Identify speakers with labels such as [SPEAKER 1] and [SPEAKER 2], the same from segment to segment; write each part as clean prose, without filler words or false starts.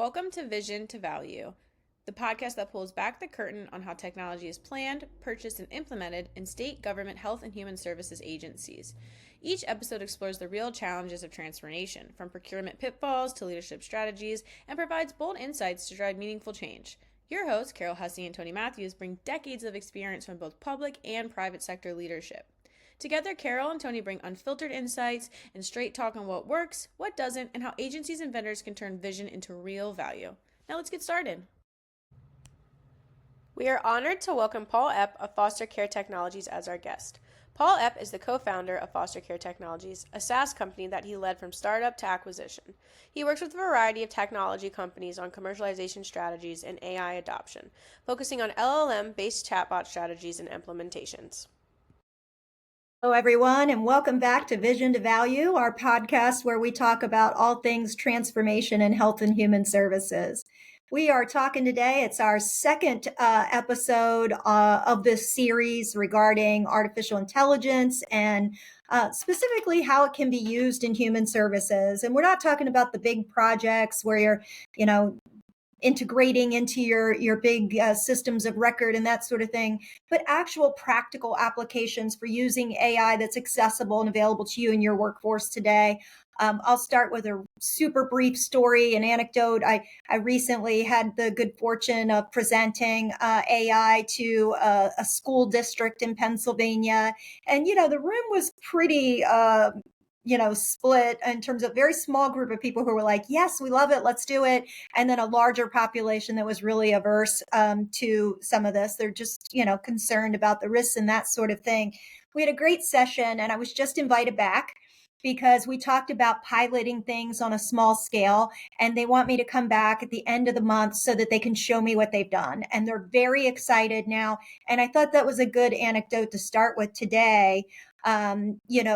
[SPEAKER 1] Welcome to Vision to Value, the podcast that pulls back the curtain on how technology is planned, purchased, and implemented in state, government, health, and human services agencies. Each episode explores the real challenges of transformation, from procurement pitfalls to leadership strategies, and provides bold insights to drive meaningful change. Your hosts, Carole Hussey and Tony Mathews, bring decades of experience from both public and private sector leadership. Together, Carole and Tony bring unfiltered insights and straight talk on what works, what doesn't, and how agencies and vendors can turn vision into real value. Now let's get started. We are honored to welcome Paul Epp of Foster Care Technologies as our guest. Paul Epp is the co-founder of Foster Care Technologies, a SaaS company that he led from startup to acquisition. He works with a variety of technology companies on commercialization strategies and AI adoption, focusing on LLM-based chatbot strategies and implementations.
[SPEAKER 2] Hello, everyone, and welcome back to Vision to Value, our podcast where we talk about all things transformation in health and human services. We are talking today, it's our second episode of this series regarding artificial intelligence and specifically how it can be used in human services. And we're not talking about the big projects where you're, integrating into your big systems of record and that sort of thing, but actual practical applications for using AI that's accessible and available to you in your workforce today. I'll start with a super brief story, an anecdote. I recently had the good fortune of presenting AI to a school district in Pennsylvania. And, the room was pretty split in terms of very small group of people who were like, yes, we love it, let's do it. And then a larger population that was really averse to some of this. They're just, concerned about the risks and that sort of thing. We had a great session and I was just invited back because we talked about piloting things on a small scale, and they want me to come back at the end of the month so that they can show me what they've done. And they're very excited now. And I thought that was a good anecdote to start with today.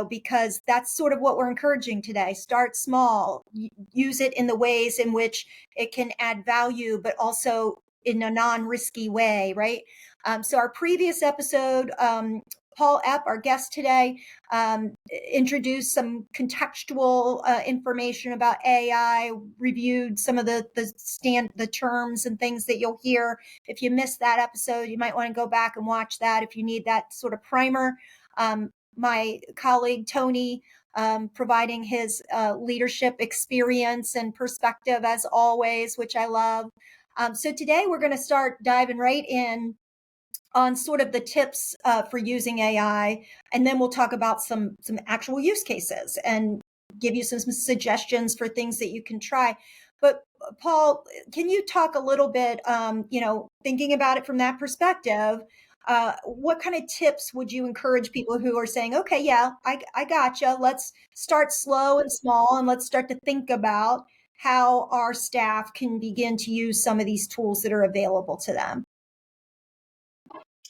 [SPEAKER 2] Because that's sort of what we're encouraging today. Start small, use it in the ways in which it can add value, but also in a non-risky way, right? So our previous episode, Paul Epp, our guest today, introduced some contextual information about AI, reviewed some of the terms and things that you'll hear. If you missed that episode, you might want to go back and watch that if you need that sort of primer. My colleague, Tony, providing his leadership experience and perspective as always, which I love. So today we're going to start diving right in on sort of the tips for using AI, and then we'll talk about some actual use cases and give you some suggestions for things that you can try. But Paul, can you talk a little bit, thinking about it from that perspective? What kind of tips would you encourage people who are saying, okay, yeah, I gotcha. Let's start slow and small, and let's start to think about how our staff can begin to use some of these tools that are available to them?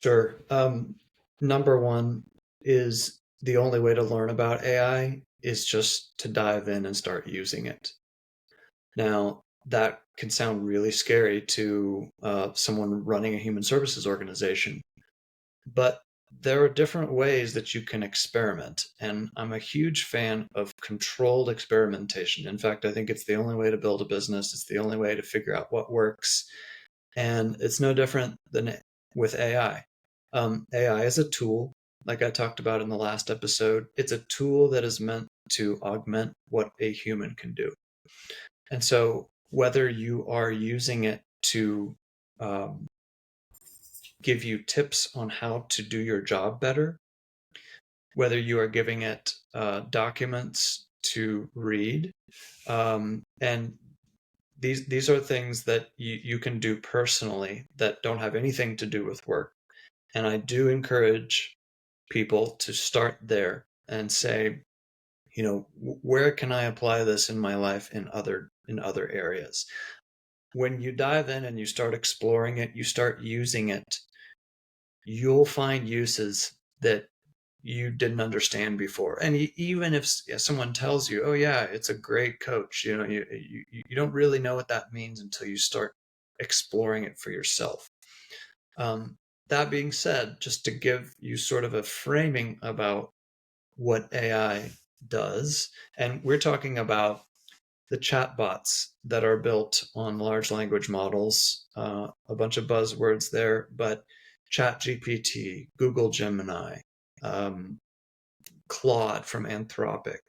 [SPEAKER 3] Sure. Number one is the only way to learn about AI is just to dive in and start using it. Now, that can sound really scary to someone running a human services organization, but there are different ways that you can experiment. And I'm a huge fan of controlled experimentation. In fact, I think it's the only way to build a business. It's the only way to figure out what works. And it's no different than with AI. AI is a tool, like I talked about in the last episode. It's a tool that is meant to augment what a human can do. And so whether you are using it to give you tips on how to do your job better, whether you are giving it documents to read, and these are things that you can do personally that don't have anything to do with work. And I do encourage people to start there and say, where can I apply this in my life in other areas? When you dive in and you start exploring it, you start using it, you'll find uses that you didn't understand before. And even if someone tells you, oh yeah, it's a great coach, you don't really know what that means until you start exploring it for yourself. That being said, just to give you sort of a framing about what AI does, and we're talking about the chatbots that are built on large language models, a bunch of buzzwords there, but ChatGPT, Google Gemini, Claude from Anthropic,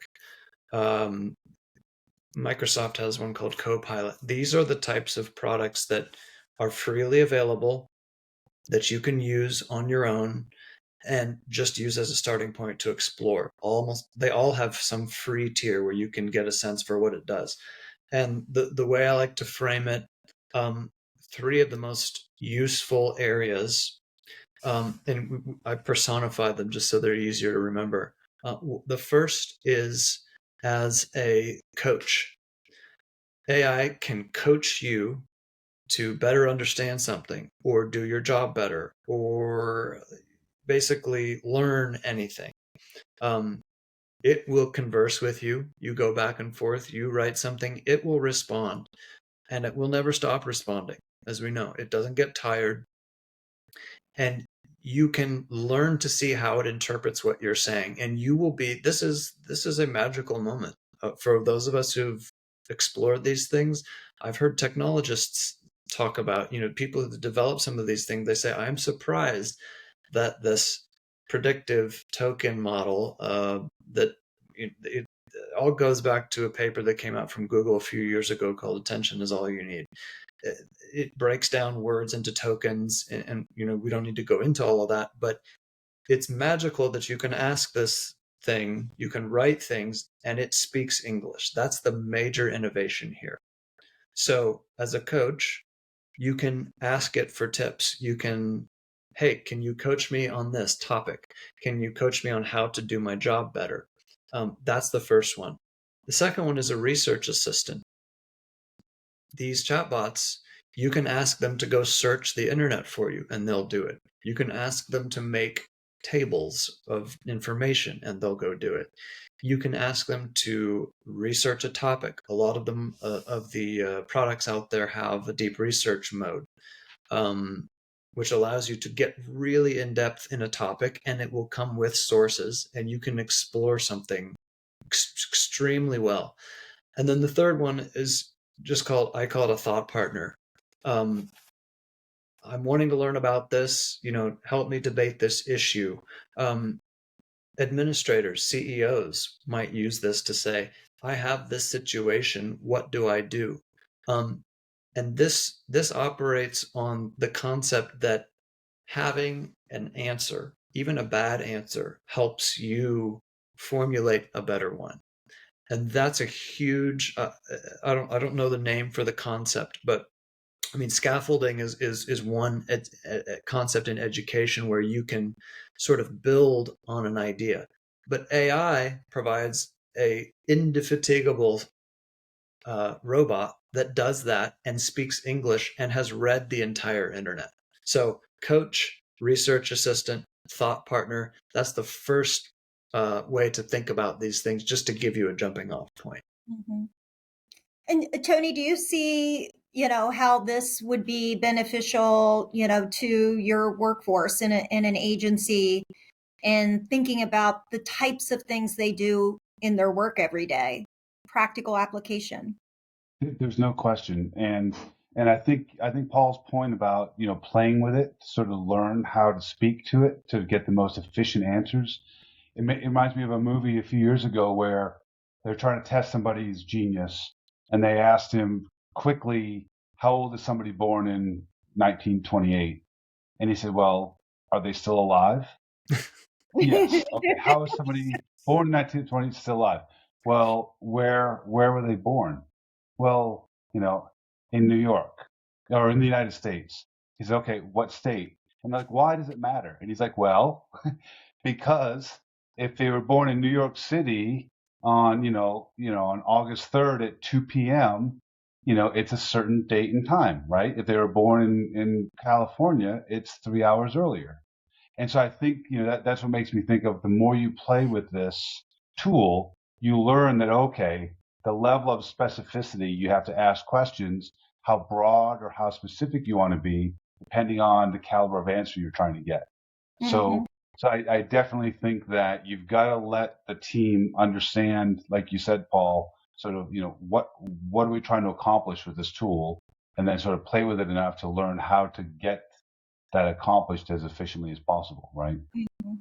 [SPEAKER 3] Microsoft has one called Copilot. These are the types of products that are freely available that you can use on your own and just use as a starting point to explore. They all have some free tier where you can get a sense for what it does. And the way I like to frame it, three of the most useful areas, and I personify them just so they're easier to remember. The first is as a coach. AI can coach you to better understand something or do your job better or basically learn anything. It will converse with you. You go back and forth. You write something, it will respond, and it will never stop responding. As we know, it doesn't get tired, and you can learn to see how it interprets what you're saying. And you will be. This is a magical moment for those of us who've explored these things. I've heard technologists talk about, people who develop some of these things. They say, I'm surprised that this predictive token model that it all goes back to a paper that came out from Google a few years ago called Attention is All You Need. It breaks down words into tokens, and we don't need to go into all of that, but it's magical that you can ask this thing, you can write things, and it speaks English. That's the major innovation here. So as a coach, you can ask it for tips. You can, hey, can you coach me on this topic? Can you coach me on how to do my job better? That's the first one. The second one is a research assistant. These chatbots, you can ask them to go search the internet for you and they'll do it. You can ask them to make tables of information and they'll go do it. You can ask them to research a topic. A lot of them, of the products out there have a deep research mode, which allows you to get really in depth in a topic, and it will come with sources and you can explore something extremely well. And then the third one is I call it a thought partner. I'm wanting to learn about this, help me debate this issue. Administrators, CEOs might use this to say, I have this situation, what do I do? And this operates on the concept that having an answer, even a bad answer, helps you formulate a better one. And that's a huge, I don't know the name for the concept, but I mean, scaffolding is one concept in education where you can sort of build on an idea. But AI provides a indefatigable robot that does that and speaks English and has read the entire internet. So coach, research assistant, thought partner, that's the first way to think about these things, just to give you a jumping off point.
[SPEAKER 2] Mm-hmm. And Tony, do you see, how this would be beneficial, to your workforce in an agency, and thinking about the types of things they do in their work every day, practical application?
[SPEAKER 4] There's no question. And I think Paul's point about, playing with it, to sort of learn how to speak to it to get the most efficient answers. It reminds me of a movie a few years ago where they're trying to test somebody's genius, and they asked him quickly, how old is somebody born in 1928? And he said, well, are they still alive? Yes. Okay. How is somebody born in 1920 still alive? Well, where were they born? Well, in New York or in the United States. He said, okay, what state? And they're like, why does it matter? And he's like, well, because if they were born in New York City on, on August 3rd at 2 p.m., it's a certain date and time, right? If they were born in California, it's 3 hours earlier. And so I think, that's what makes me think of, the more you play with this tool, you learn that, okay, the level of specificity you have to ask questions, how broad or how specific you want to be, depending on the caliber of answer you're trying to get. Mm-hmm. So I definitely think that you've got to let the team understand, like you said, Paul, sort of, what are we trying to accomplish with this tool, and then sort of play with it enough to learn how to get that accomplished as efficiently as possible, right?
[SPEAKER 2] Mhm.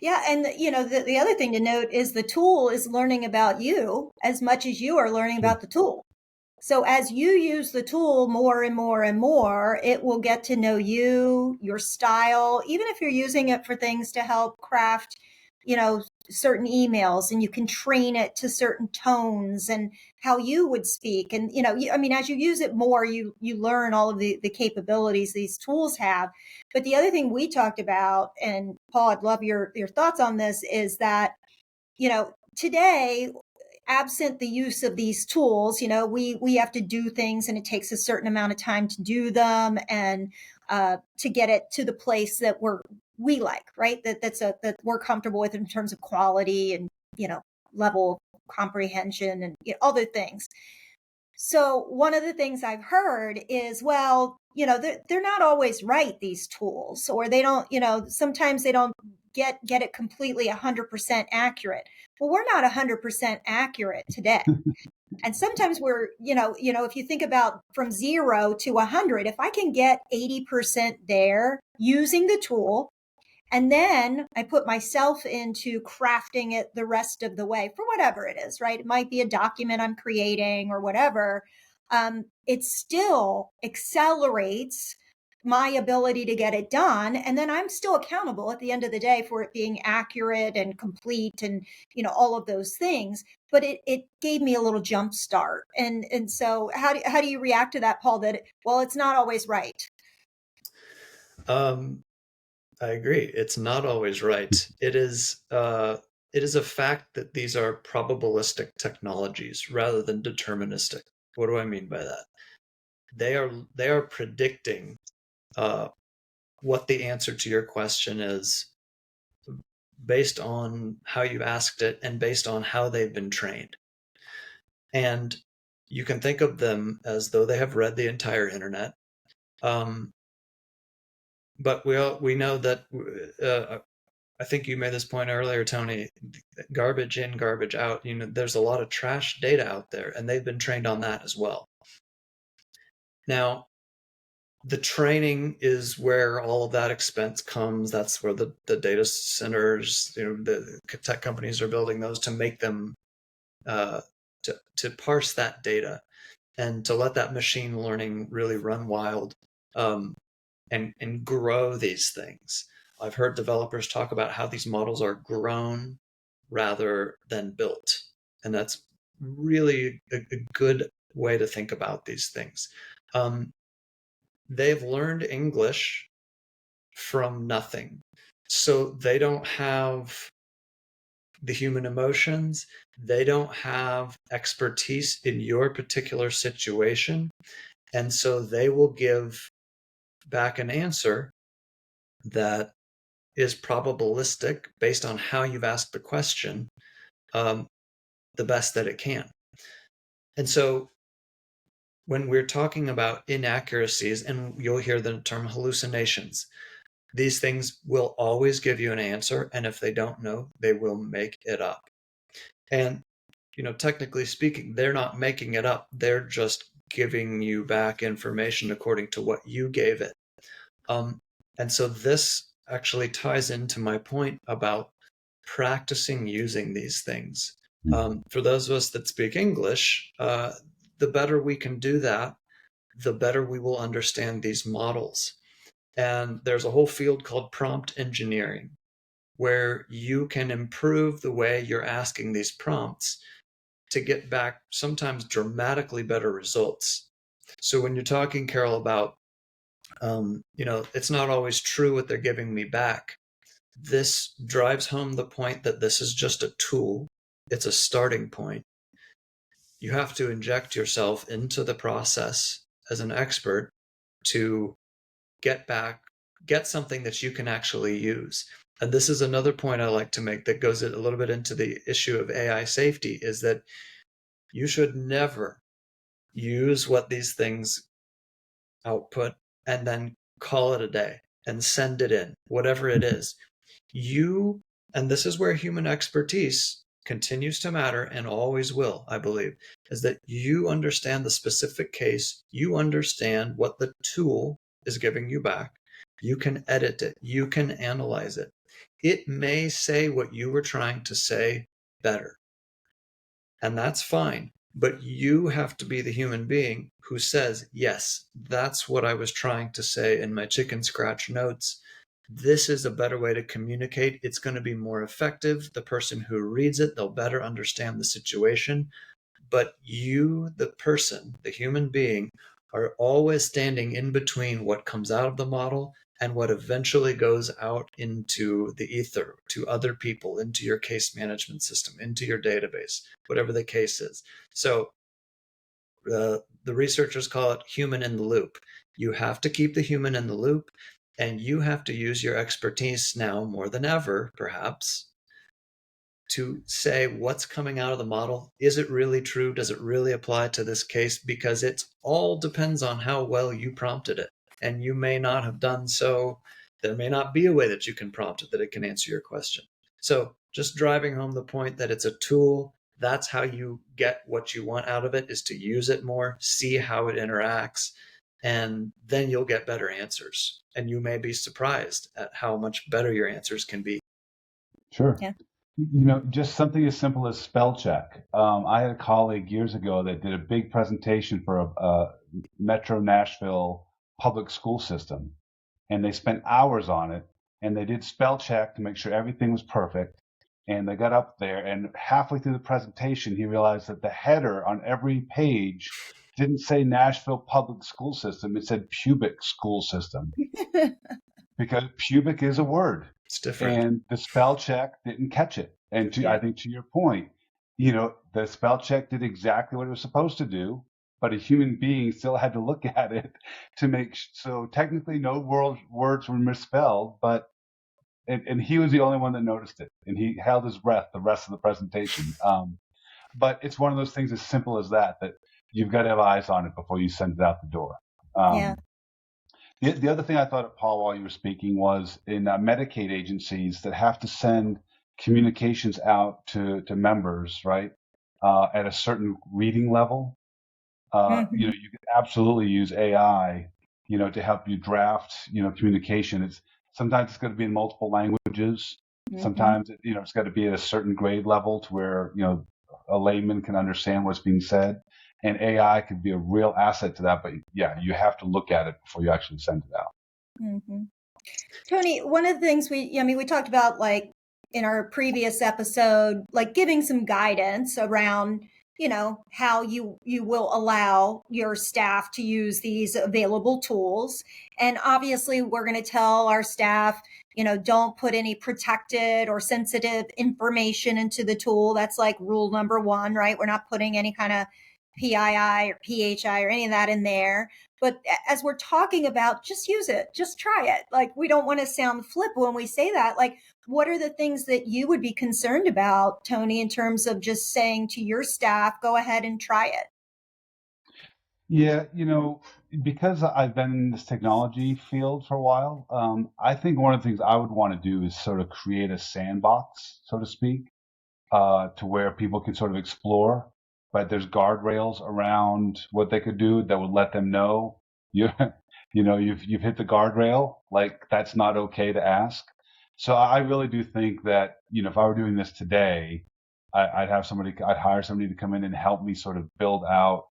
[SPEAKER 2] Yeah, and the other thing to note is the tool is learning about you as much as you are learning
[SPEAKER 4] Sure.
[SPEAKER 2] about the tool. So as you use the tool more and more and more, it will get to know you, your style, even if you're using it for things to help craft, certain emails, and you can train it to certain tones and how you would speak. And, as you use it more, you learn all of the capabilities these tools have. But the other thing we talked about, and Paul, I'd love your thoughts on this, is that, today, absent the use of these tools, we have to do things, and it takes a certain amount of time to do them, and to get it to the place that we like, right? That we're comfortable with in terms of quality and level of comprehension and other things. So one of the things I've heard is, well, they're not always right, these tools, or they don't, sometimes they don't get it completely 100% accurate. Well, we're not 100% accurate today. And sometimes we're, if you think about from 0 to 100, if I can get 80% there using the tool, and then I put myself into crafting it the rest of the way for whatever it is, right? It might be a document I'm creating or whatever. It still accelerates my ability to get it done. And then I'm still accountable at the end of the day for it being accurate and complete and, all of those things. But it gave me a little jump start. And so how do you react to that, Paul, that, well, it's not always right?
[SPEAKER 3] I agree. It's not always right. It is a fact that these are probabilistic technologies rather than deterministic. What do I mean by that? They are predicting what the answer to your question is based on how you asked it and based on how they've been trained. And you can think of them as though they have read the entire internet. But we know that I think you made this point earlier, Tony, garbage in, garbage out. There's a lot of trash data out there, and they've been trained on that as well. Now, the training is where all of that expense comes. That's where the data centers, the tech companies are building those to make them, to parse that data and to let that machine learning really run wild, and grow these things. I've heard developers talk about how these models are grown rather than built. And that's really a good way to think about these things. They've learned English from nothing. So they don't have the human emotions. They don't have expertise in your particular situation. And so they will give back an answer that is probabilistic based on how you've asked the question, the best that it can. And so when we're talking about inaccuracies, and you'll hear the term hallucinations, these things will always give you an answer. And if they don't know, they will make it up. And, technically speaking, they're not making it up. They're just giving you back information according to what you gave it. And so this actually ties into my point about practicing using these things. For those of us that speak English, the better we can do that, the better we will understand these models. And there's a whole field called prompt engineering, where you can improve the way you're asking these prompts to get back sometimes dramatically better results. So when you're talking, Carole, about, it's not always true what they're giving me back, this drives home the point that this is just a tool. It's a starting point. You have to inject yourself into the process as an expert to get something that you can actually use. And this is another point I like to make that goes a little bit into the issue of AI safety, is that you should never use what these things output and then call it a day and send it in, whatever it is. And this is where human expertise continues to matter and always will, I believe, is that you understand the specific case, you understand what the tool is giving you back, you can edit it, you can analyze it. It may say what you were trying to say better, and that's fine. But you have to be the human being who says, yes, that's what I was trying to say in my chicken scratch notes. This is a better way to communicate. It's going to be more effective. The person who reads it, they'll better understand the situation. But you, the person, the human being, are always standing in between what comes out of the model and what eventually goes out into the ether, to other people, into your case management system, into your database, whatever the case is. So the researchers call it human in the loop. You have to keep the human in the loop, and you have to use your expertise now more than ever, perhaps, to say what's coming out of the model. Is it really true? Does it really apply to this case? Because it all depends on how well you prompted it. And you may not have done so. There may not be a way that you can prompt it that it can answer your question. So just driving home the point that it's a tool. That's how you get what you want out of it, is to use it more, see how it interacts, and then you'll get better answers. And you may be surprised at how much better your answers can be.
[SPEAKER 4] Sure.
[SPEAKER 2] Yeah.
[SPEAKER 4] Just something as simple as spell check. I had a colleague years ago that did a big presentation for a Metro Nashville public school system, and they spent hours on it, and they did spell check to make sure everything was perfect. And they got up there, and halfway through the presentation, he realized that the header on every page didn't say Nashville Public School System. It said pubic school system, because pubic is a word.
[SPEAKER 3] It's different.
[SPEAKER 4] And the spell check didn't catch it. And I think to your point, the spell check did exactly what it was supposed to do, but a human being still had to look at it to make so technically no words were misspelled, but and he was the only one that noticed it, and he held his breath the rest of the presentation. But it's one of those things as simple as that you've got to have eyes on it before you send it out the door.
[SPEAKER 2] Yeah.
[SPEAKER 4] The other thing I thought of, Paul, while you were speaking, was in Medicaid agencies that have to send communications out to members, right, at a certain reading level. You can absolutely use AI, to help you draft, communication. Sometimes it's going to be in multiple languages. Sometimes, it's got to be at a certain grade level to where, a layman can understand what's being said. And AI could be a real asset to that. But yeah, you have to look at it before you actually send it out.
[SPEAKER 2] Tony, one of the things we talked about, like in our previous episode, like giving some guidance around, how you will allow your staff to use these available tools. And obviously we're going to tell our staff, don't put any protected or sensitive information into the tool. That's like rule number one, right? We're not putting any kind of PII or PHI or any of that in there. But as we're talking about, just use it, just try it. Like, we don't want to sound flip when we say that. Like, what are the things that you would be concerned about, Tony, in terms of just saying to your staff, go ahead and try it?
[SPEAKER 4] Yeah, because I've been in this technology field for a while, I think one of the things I would want to do is sort of create a sandbox, so to speak, to where people can sort of explore. But there's guardrails around what they could do that would let them know you've hit the guardrail. Like, that's not okay to ask. So I really do think that if I were doing this today, I'd hire somebody to come in and help me sort of build out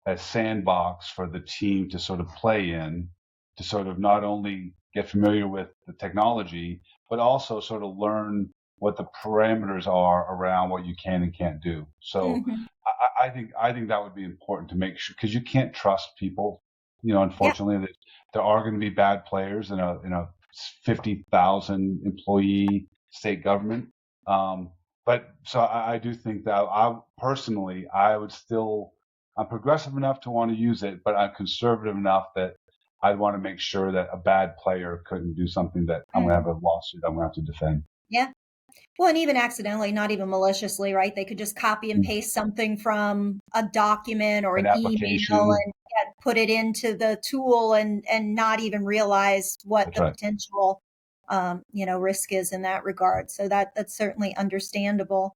[SPEAKER 4] a sandbox for the team to sort of play in, to sort of not only get familiar with the technology, but also sort of learn what the parameters are around what you can and can't do. So I think that would be important to make sure, because you can't trust people. Unfortunately, there are going to be bad players in a 50,000 employee state government. But so I do think that I'm progressive enough to want to use it, but I'm conservative enough that I'd want to make sure that a bad player couldn't do something that I'm going to have a lawsuit I'm going to have to defend.
[SPEAKER 2] Yeah. Well, and even accidentally, not even maliciously, right? They could just copy and paste something from a document or an email and put it into the tool and not even realize what the potential, risk is in that regard. So that's certainly understandable.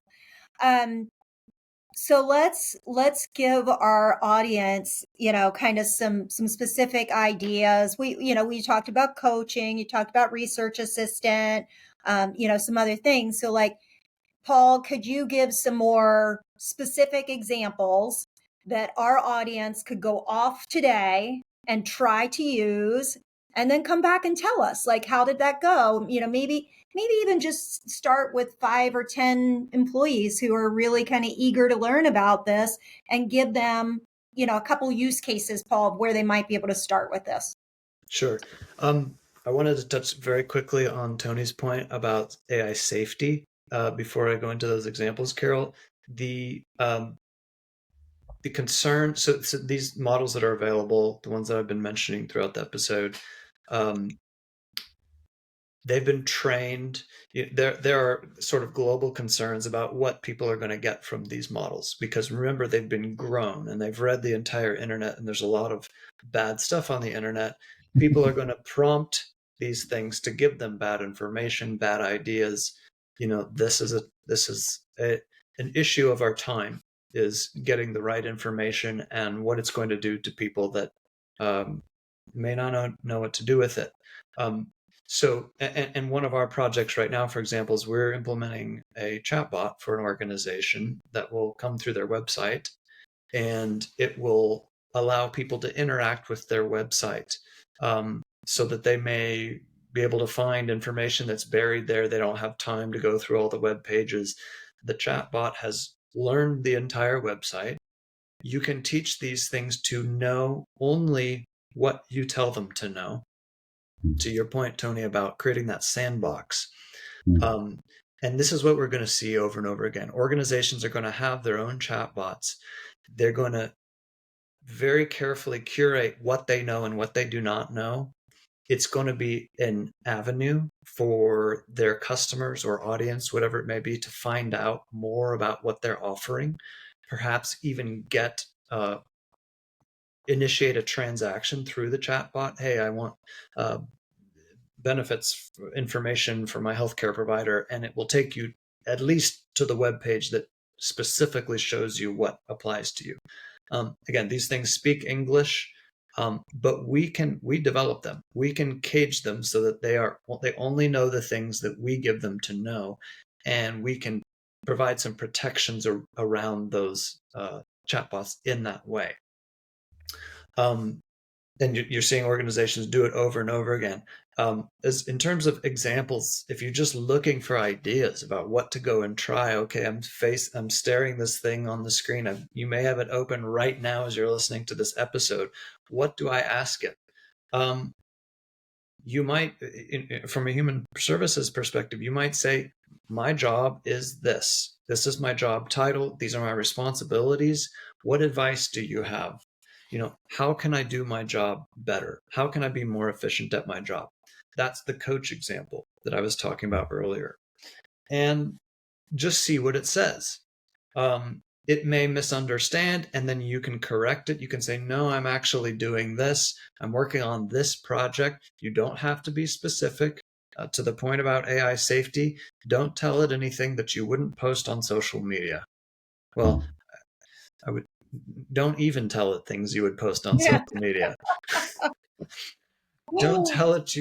[SPEAKER 2] So let's give our audience, kind of some specific ideas. We talked about coaching, you talked about research assistant, some other things. So like, Paul, could you give some more specific examples that our audience could go off today and try to use, and then come back and tell us, like, how did that go? Maybe even just start with 5 or 10 employees who are really kind of eager to learn about this, and give them, a couple use cases, Paul, where they might be able to start with this.
[SPEAKER 3] Sure. I wanted to touch very quickly on Tony's point about AI safety before I go into those examples, Carole. The concern, so these models that are available, the ones that I've been mentioning throughout the episode, they've been trained. There are sort of global concerns about what people are going to get from these models, because remember, they've been grown and they've read the entire internet, and there's a lot of bad stuff on the internet. People are going to prompt these things to give them bad information, bad ideas. This is an issue of our time, is getting the right information and what it's going to do to people that may not know what to do with it. So, and one of our projects right now, for example, is we're implementing a chatbot for an organization that will come through their website, and it will allow people to interact with their website, so that they may be able to find information that's buried there. They don't have time to go through all the web pages. The chatbot has learned the entire website. You can teach these things to know only what you tell them to know. To your point, Tony, about creating that sandbox. And this is what we're going to see over and over again. Organizations are going to have their own chatbots. They're going to very carefully curate what they know and what they do not know. It's going to be an avenue for their customers or audience, whatever it may be, to find out more about what they're offering, perhaps even initiate a transaction through the chatbot. Hey, I want benefits information for my healthcare provider, and it will take you at least to the web page that specifically shows you what applies to you. Again, these things speak English, but we develop them. We can cage them so that they only know the things that we give them to know, and we can provide some protections around those chatbots in that way. And you're seeing organizations do it over and over again. As in terms of examples, if you're just looking for ideas about what to go and try, okay, I'm staring this thing on the screen. You may have it open right now as you're listening to this episode. What do I ask it? You might, from a human services perspective, you might say, my job is this. This is my job title. These are my responsibilities. What advice do you have? How can I do my job better? How can I be more efficient at my job? That's the coach example that I was talking about earlier. And just see what it says. It may misunderstand, and then you can correct it. You can say, no, I'm actually doing this. I'm working on this project. You don't have to be specific. To the point about AI safety, don't tell it anything that you wouldn't post on social media. Well, don't even tell it things you would post on social media. Don't tell it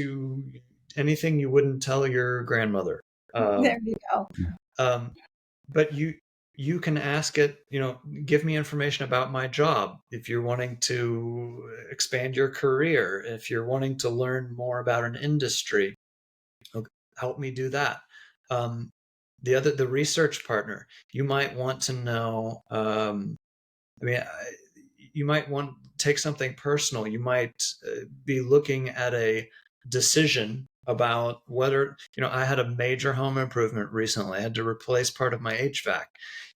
[SPEAKER 3] anything you wouldn't tell your grandmother.
[SPEAKER 2] There you go.
[SPEAKER 3] But you can ask it, give me information about my job. If you're wanting to expand your career, if you're wanting to learn more about an industry, help me do that. The research partner, you might want to know, you might want to take something personal. You might be looking at a decision about whether, I had a major home improvement recently. I had to replace part of my HVAC.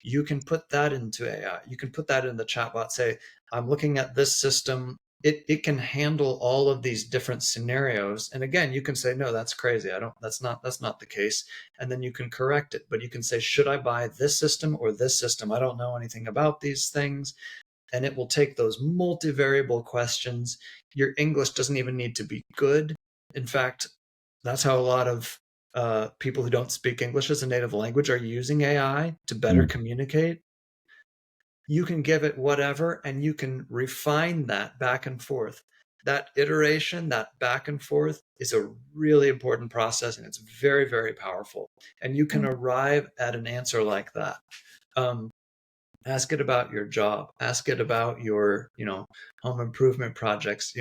[SPEAKER 3] You can put that into AI. You can put that in the chatbot, say, I'm looking at this system. It can handle all of these different scenarios. And again, you can say, no, that's crazy. That's not the case. And then you can correct it. But you can say, should I buy this system or this system? I don't know anything about these things. And it will take those multivariable questions. Your English doesn't even need to be good. In fact, that's how a lot of people who don't speak English as a native language are using AI to better communicate. You can give it whatever, and you can refine that back and forth. That iteration, that back and forth is a really important process, and it's very, very powerful. And you can arrive at an answer like that. Ask it about your job. Ask it about your, home improvement projects.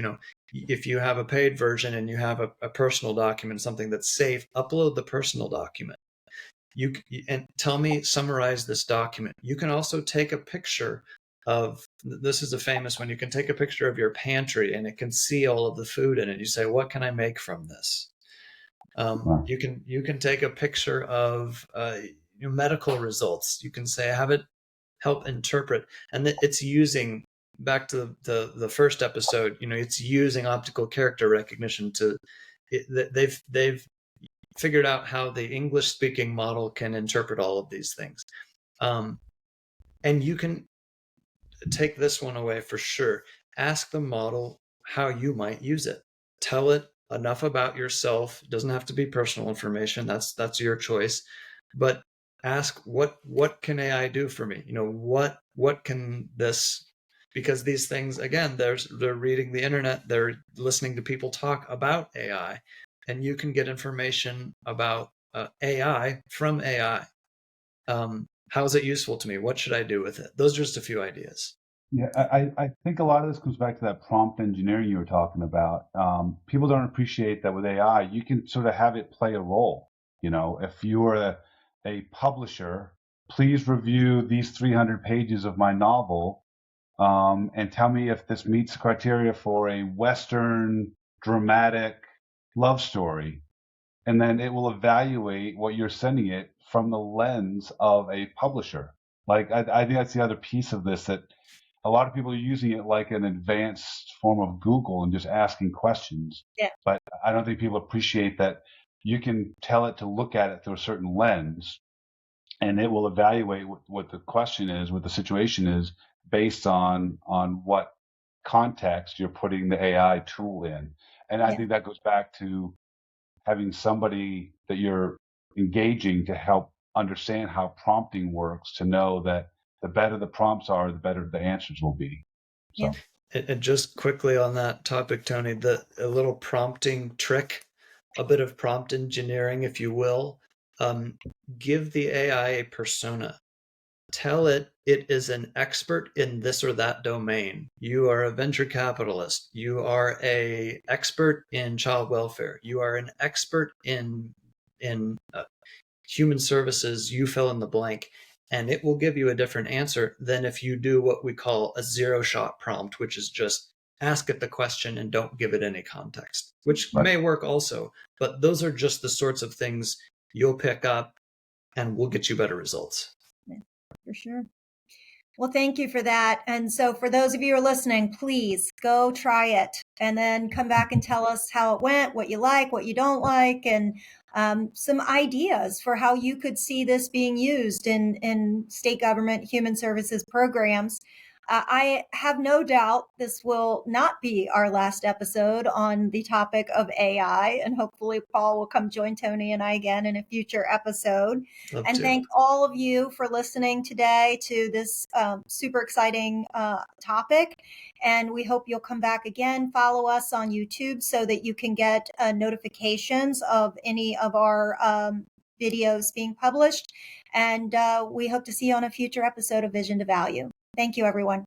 [SPEAKER 3] If you have a paid version and you have a personal document, something that's safe, upload the personal document. And tell me, summarize this document. You can also take a picture of, this is a famous one, you can take a picture of your pantry and it can see all of the food in it. You say, what can I make from this? You can take a picture of medical results. You can say, have it help interpret. And it's using, back to the first episode, it's using optical character recognition they've figured out how the English speaking model can interpret all of these things. And you can take this one away for sure. Ask the model how you might use it. Tell it enough about yourself. It doesn't have to be personal information. That's your choice. But ask, what can AI do for me? What can this, because these things, again, they're reading the internet, they're listening to people talk about AI, and you can get information about AI from AI. How is it useful to me? What should I do with it? Those are just a few ideas.
[SPEAKER 4] Yeah, I think a lot of this comes back to that prompt engineering you were talking about. People don't appreciate that with AI, you can sort of have it play a role. If you are a publisher, please review these 300 pages of my novel and tell me if this meets the criteria for a Western dramatic love story. And then it will evaluate what you're sending it from the lens of a publisher. Like, I think that's the other piece of this, that a lot of people are using it like an advanced form of Google and just asking questions.
[SPEAKER 2] Yeah.
[SPEAKER 4] But I don't think people appreciate that you can tell it to look at it through a certain lens, and it will evaluate what the question is, what the situation is, based on what context you're putting the AI tool in. And I think that goes back to having somebody that you're engaging to help understand how prompting works, to know that the better the prompts are, the better the answers will be. So.
[SPEAKER 3] And just quickly on that topic, Tony, a little prompting trick, a bit of prompt engineering, if you will. Give the AI a persona. Tell it is an expert in this or that domain. You are a venture capitalist. You are an expert in child welfare. You are an expert in human services. You fill in the blank. And it will give you a different answer than if you do what we call a zero-shot prompt, which is just ask it the question and don't give it any context, which may work also. But those are just the sorts of things you'll pick up and will get you better results.
[SPEAKER 2] Yeah, for sure. Well, thank you for that. And so for those of you who are listening, please go try it and then come back and tell us how it went, what you like, what you don't like, and some ideas for how you could see this being used in state government human services programs. I have no doubt this will not be our last episode on the topic of AI, and hopefully Paul will come join Tony and I again in a future episode. And thank all of you for listening today to this super exciting topic. And we hope you'll come back again. Follow us on YouTube so that you can get notifications of any of our videos being published. And we hope to see you on a future episode of Vision to Value. Thank you, everyone.